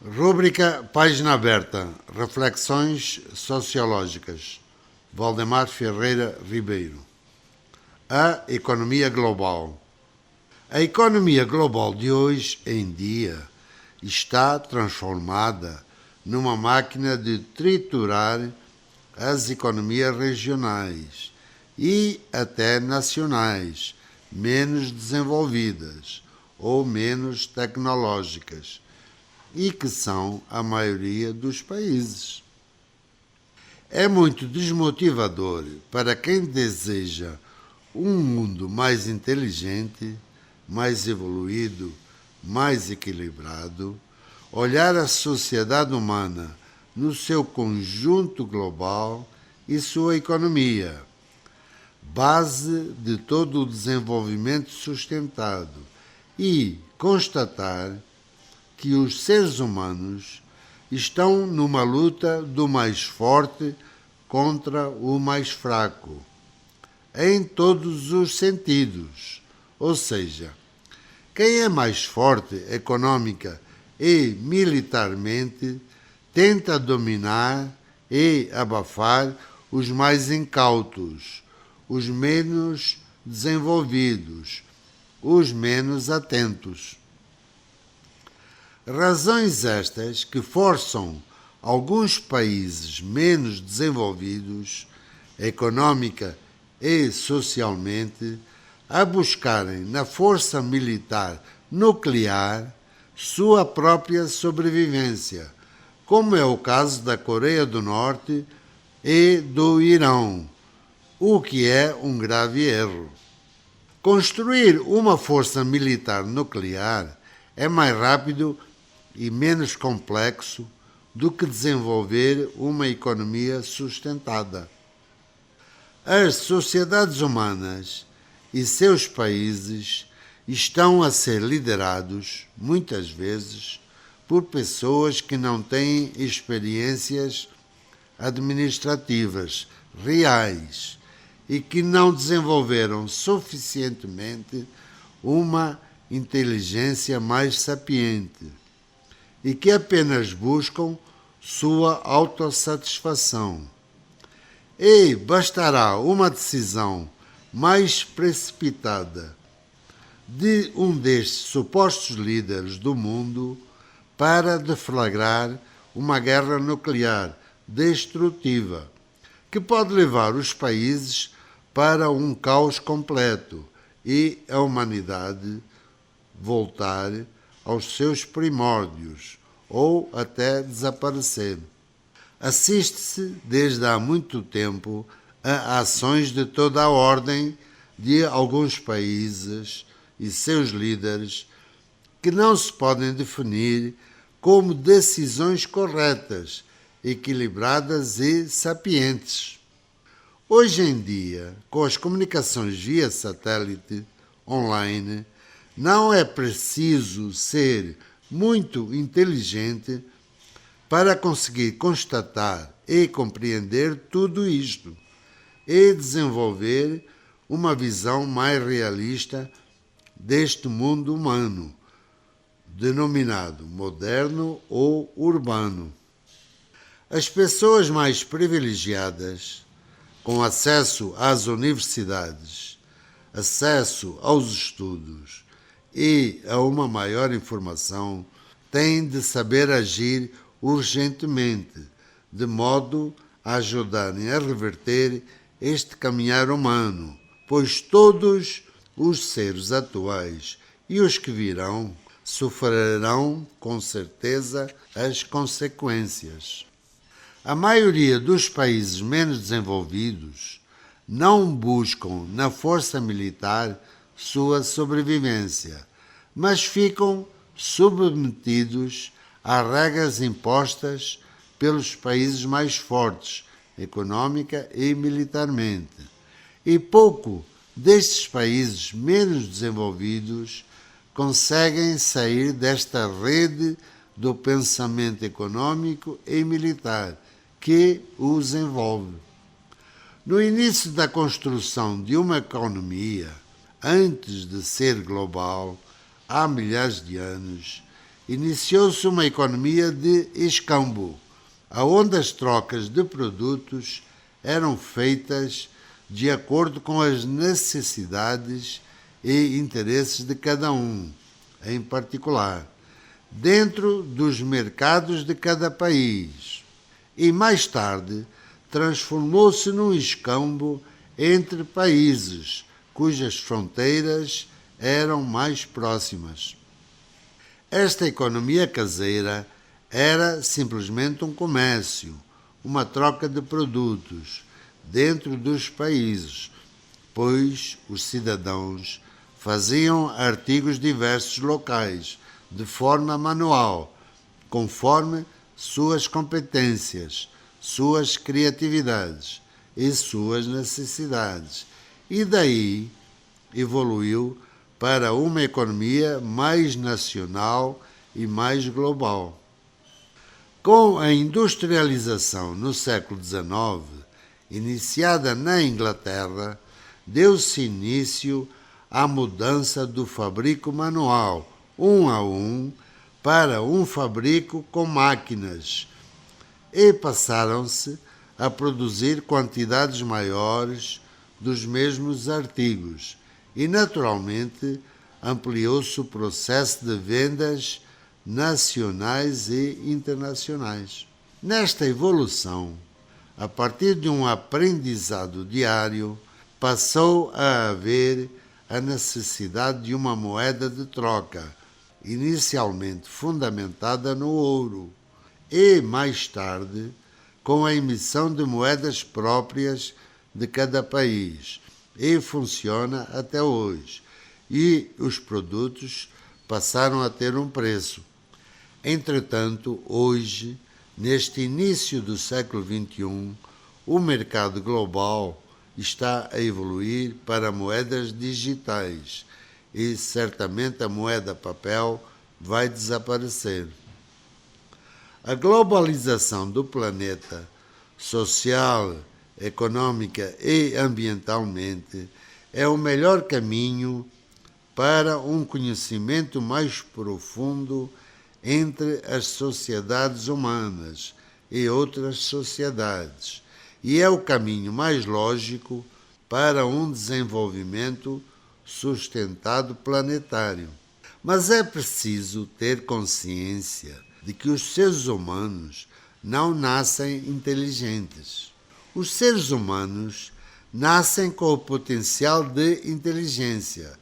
Rúbrica Página Aberta. Reflexões Sociológicas. Valdemar Ferreira Ribeiro. A economia global. A economia global de hoje em dia está transformada numa máquina de triturar as economias regionais e até nacionais menos desenvolvidas ou menos tecnológicas, e que são a maioria dos países. É muito desmotivador para quem deseja um mundo mais inteligente, mais evoluído, mais equilibrado, olhar a sociedade humana no seu conjunto global e sua economia, base de todo o desenvolvimento sustentado, e constatar que os seres humanos estão numa luta do mais forte contra o mais fraco, em todos os sentidos. Ou seja, quem é mais forte econômica e militarmente tenta dominar e abafar os mais incautos, os menos desenvolvidos, os menos atentos. Razões estas que forçam alguns países menos desenvolvidos, econômica e socialmente, a buscarem na força militar nuclear sua própria sobrevivência, como é o caso da Coreia do Norte e do Irão, o que é um grave erro. Construir uma força militar nuclear é mais rápido e menos complexo do que desenvolver uma economia sustentada. As sociedades humanas e seus países estão a ser liderados, muitas vezes, por pessoas que não têm experiências administrativas reais e que não desenvolveram suficientemente uma inteligência mais sapiente, e que apenas buscam sua autossatisfação. E bastará uma decisão mais precipitada de um destes supostos líderes do mundo para deflagrar uma guerra nuclear destrutiva, que pode levar os países para um caos completo e a humanidade voltar aos seus primórdios ou até desaparecer. Assiste-se desde há muito tempo a ações de toda a ordem de alguns países e seus líderes que não se podem definir como decisões corretas, equilibradas e sapientes. Hoje em dia, com as comunicações via satélite, online, não é preciso ser muito inteligente para conseguir constatar e compreender tudo isto e desenvolver uma visão mais realista deste mundo humano, denominado moderno ou urbano. As pessoas mais privilegiadas, com acesso às universidades, acesso aos estudos e a uma maior informação, têm de saber agir urgentemente, de modo a ajudarem a reverter este caminhar humano, pois todos os seres atuais e os que virão sofrerão com certeza as consequências. A maioria dos países menos desenvolvidos não buscam na força militar sua sobrevivência, mas ficam submetidos às regras impostas pelos países mais fortes, econômica e militarmente. E pouco destes países menos desenvolvidos conseguem sair desta rede do pensamento econômico e militar que os envolve. No início da construção de uma economia, antes de ser global, há milhares de anos, iniciou-se uma economia de escambo, aonde as trocas de produtos eram feitas de acordo com as necessidades e interesses de cada um, em particular, dentro dos mercados de cada país. E mais tarde transformou-se num escambo entre países cujas fronteiras eram mais próximas. Esta economia caseira era simplesmente um comércio, uma troca de produtos dentro dos países, pois os cidadãos faziam artigos diversos locais, de forma manual, conforme suas competências, suas criatividades e suas necessidades. E daí evoluiu para uma economia mais nacional e mais global. Com a industrialização no século XIX, iniciada na Inglaterra, deu-se início à mudança do fabrico manual, um a um, para um fabrico com máquinas, e passaram-se a produzir quantidades maiores dos mesmos artigos, e naturalmente ampliou-se o processo de vendas nacionais e internacionais. Nesta evolução, a partir de um aprendizado diário, passou a haver a necessidade de uma moeda de troca, inicialmente fundamentada no ouro, e mais tarde com a emissão de moedas próprias de cada país, e funciona até hoje, e os produtos passaram a ter um preço. Entretanto, hoje, neste início do século XXI, o mercado global está a evoluir para moedas digitais e certamente a moeda papel vai desaparecer. A globalização do planeta, social, econômica e ambientalmente, é o melhor caminho para um conhecimento mais profundo entre as sociedades humanas e outras sociedades, e é o caminho mais lógico para um desenvolvimento sustentado planetário. Mas é preciso ter consciência de que os seres humanos não nascem inteligentes. Os seres humanos nascem com o potencial de inteligência,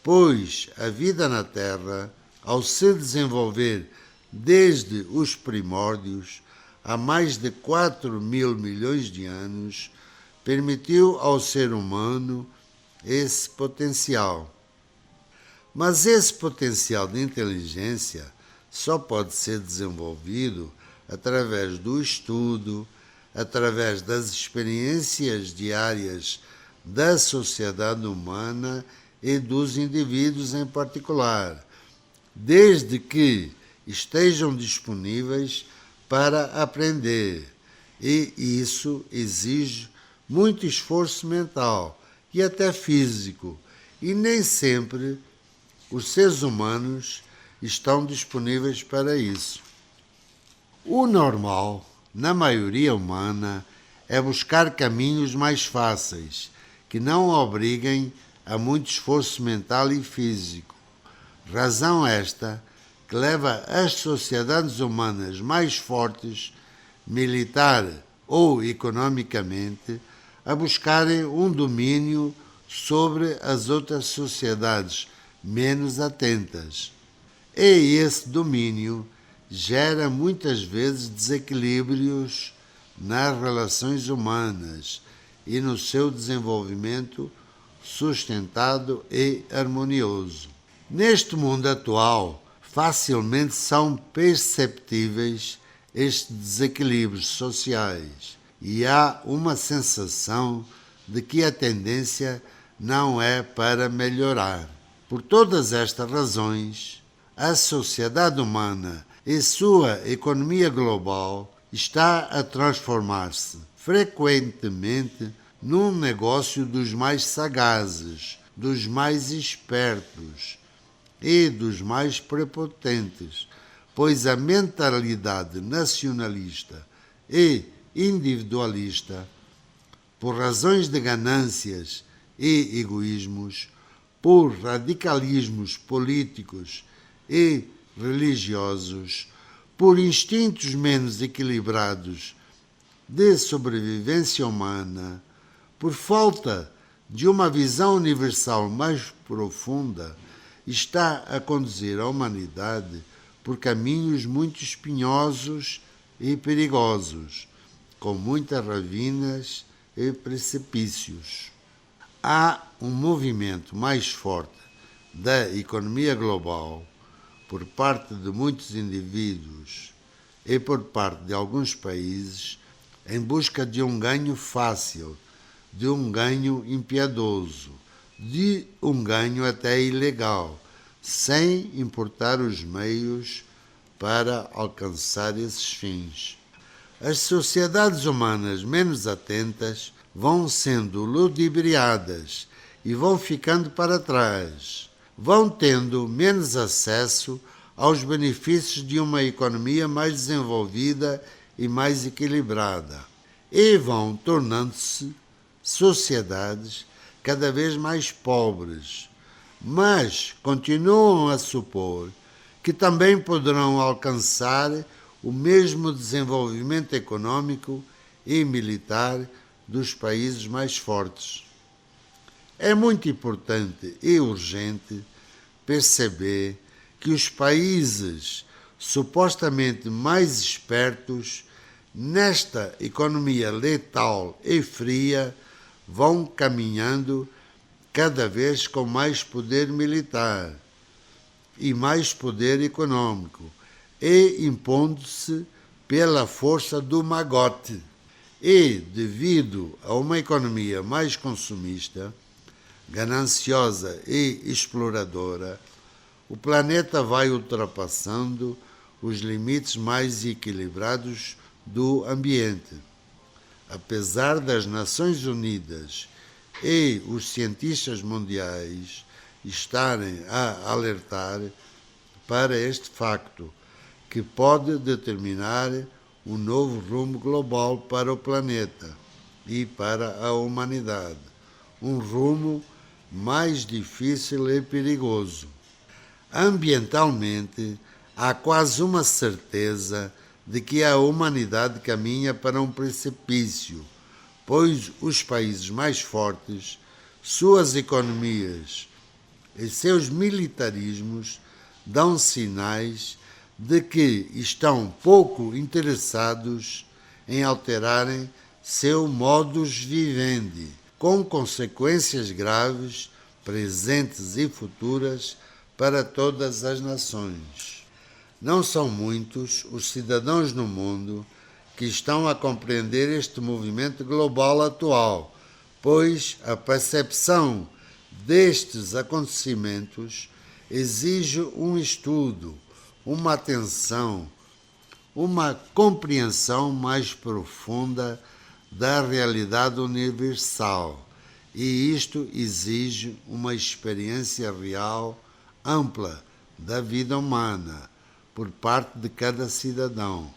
pois a vida na Terra, ao se desenvolver desde os primórdios, há mais de 4.000 milhões de anos, permitiu ao ser humano esse potencial. Mas esse potencial de inteligência só pode ser desenvolvido através do estudo, através das experiências diárias da sociedade humana e dos indivíduos em particular, desde que estejam disponíveis para aprender. E isso exige muito esforço mental e até físico, e nem sempre os seres humanos estão disponíveis para isso. O normal, na maioria humana, é buscar caminhos mais fáceis, que não obriguem a muito esforço mental e físico. Razão esta que leva as sociedades humanas mais fortes, militar ou economicamente, a buscarem um domínio sobre as outras sociedades menos atentas. E esse domínio gera muitas vezes desequilíbrios nas relações humanas e no seu desenvolvimento sustentado e harmonioso. Neste mundo atual, facilmente são perceptíveis estes desequilíbrios sociais e há uma sensação de que a tendência não é para melhorar. Por todas estas razões, a sociedade humana e sua economia global está a transformar-se frequentemente num negócio dos mais sagazes, dos mais espertos e dos mais prepotentes, pois a mentalidade nacionalista e individualista, por razões de ganâncias e egoísmos, por radicalismos políticos e religiosos, por instintos menos equilibrados de sobrevivência humana, por falta de uma visão universal mais profunda, está a conduzir a humanidade por caminhos muito espinhosos e perigosos, com muitas ravinas e precipícios. Há um movimento mais forte da economia global por parte de muitos indivíduos e por parte de alguns países em busca de um ganho fácil, de um ganho impiedoso, de um ganho até ilegal, sem importar os meios para alcançar esses fins. As sociedades humanas menos atentas vão sendo ludibriadas e vão ficando para trás, vão tendo menos acesso aos benefícios de uma economia mais desenvolvida e mais equilibrada, e vão tornando-se sociedades cada vez mais pobres, mas continuam a supor que também poderão alcançar o mesmo desenvolvimento econômico e militar dos países mais fortes. É muito importante e urgente perceber que os países supostamente mais espertos nesta economia letal e fria vão caminhando cada vez com mais poder militar e mais poder econômico e impondo-se pela força do magote. E, devido a uma economia mais consumista, gananciosa e exploradora, o planeta vai ultrapassando os limites mais equilibrados do ambiente. Apesar das Nações Unidas e os cientistas mundiais estarem a alertar para este facto, que pode determinar um novo rumo global para o planeta e para a humanidade, um rumo mais difícil e perigoso. Ambientalmente, há quase uma certeza de que a humanidade caminha para um precipício, pois os países mais fortes, suas economias e seus militarismos dão sinais de que estão pouco interessados em alterarem seu modus vivendi, com consequências graves, presentes e futuras, para todas as nações. Não são muitos os cidadãos no mundo que estão a compreender este movimento global atual, pois a percepção destes acontecimentos exige um estudo, uma atenção, uma compreensão mais profunda da realidade universal, e isto exige uma experiência real, ampla, da vida humana, por parte de cada cidadão,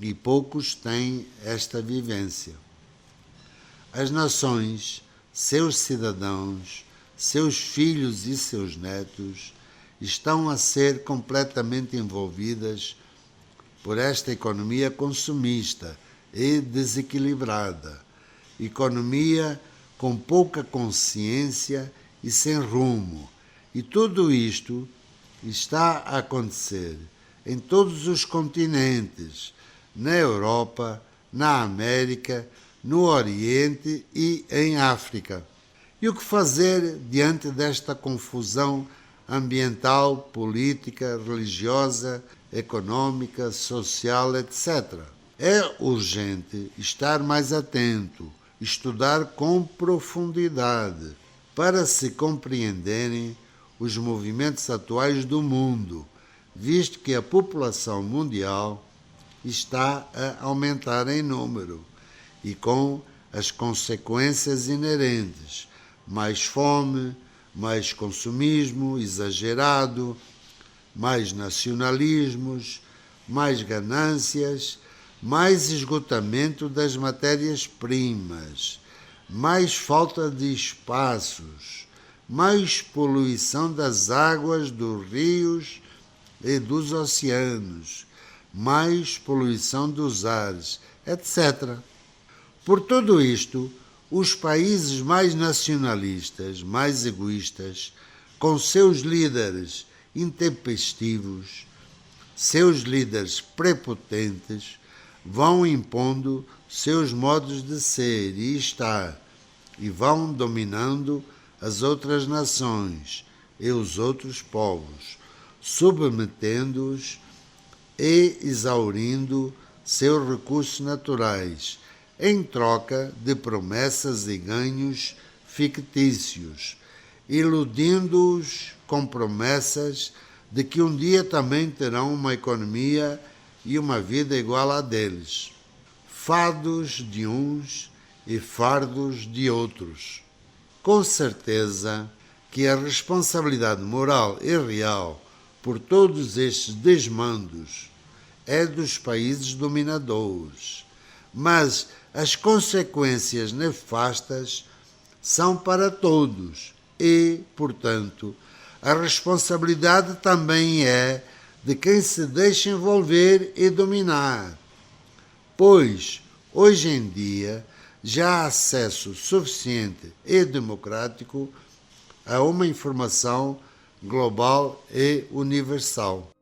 e poucos têm esta vivência. As nações, seus cidadãos, seus filhos e seus netos estão a ser completamente envolvidas por esta economia consumista e desequilibrada, economia com pouca consciência e sem rumo. E tudo isto está a acontecer em todos os continentes, na Europa, na América, no Oriente e em África. E o que fazer diante desta confusão ambiental, política, religiosa, econômica, social, etc. É urgente estar mais atento, estudar com profundidade, para se compreenderem os movimentos atuais do mundo, visto que a população mundial está a aumentar em número e com as consequências inerentes, mais fome, mais consumismo exagerado, mais nacionalismos, mais ganâncias, mais esgotamento das matérias-primas, mais falta de espaços, mais poluição das águas dos rios e dos oceanos, mais poluição dos ares, etc. Por tudo isto, os países mais nacionalistas, mais egoístas, com seus líderes intempestivos, seus líderes prepotentes, vão impondo seus modos de ser e estar e vão dominando as outras nações e os outros povos, submetendo-os e exaurindo seus recursos naturais, em troca de promessas e ganhos fictícios, iludindo-os com promessas de que um dia também terão uma economia e uma vida igual à deles. Fados de uns e fardos de outros. Com certeza que a responsabilidade moral e real por todos estes desmandos é dos países dominadores, mas as consequências nefastas são para todos e, portanto, a responsabilidade também é de quem se deixa envolver e dominar, pois, hoje em dia, já há acesso suficiente e democrático a uma informação global e universal.